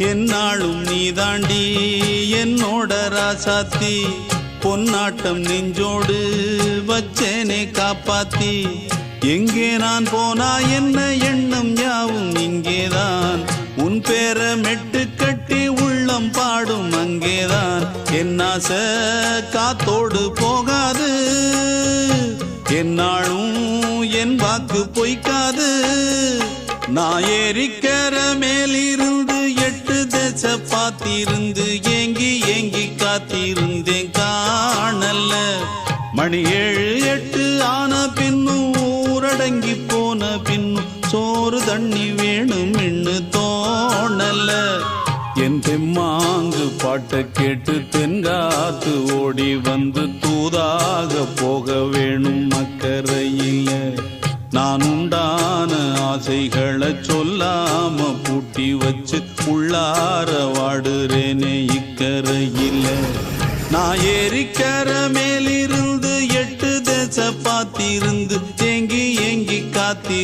என்னாலும் நீதாண்டி என்னோட ராசாத்தி பொன்னாட்டம் நெஞ்சோடு வச்சேனே காப்பாத்தி எங்கே நான் போனா என்ன எண்ணம் யாவும் இங்கேதான் உன் பேர மெட்டு கட்டி உள்ளம் பாடும் அங்கேதான் என் ஆசை காத்தோடு போகாது என்னாலும் என் வாக்கு பொய்க்காது நான் ஏறிக்கிற மேலிருந்து 8 தேச பார்த்திருந்து ஏங்கி ஏங்கி காத்திருந்தேன் காணல மணி 7 8 ஆன பின்னும் ஊரடங்கி போன பின்னும் சோறு தண்ணி வேணும் இன்னு தோணல என் தெம்மாங்கு பாட்டை கேட்டு தென்காத்து ஓடி வந்து தூதாக போக வேணும் அக்கறையில நான் உண்டான ஆசைகளை சொல்லாம பூட்டி வச்சு உள்ளார வாடுறேனே இக்கரையில நான் ஏறிக்கிற மேலிருந்து 8 தேச பார்த்திருந்து ஏங்கி ஏங்கி காத்தி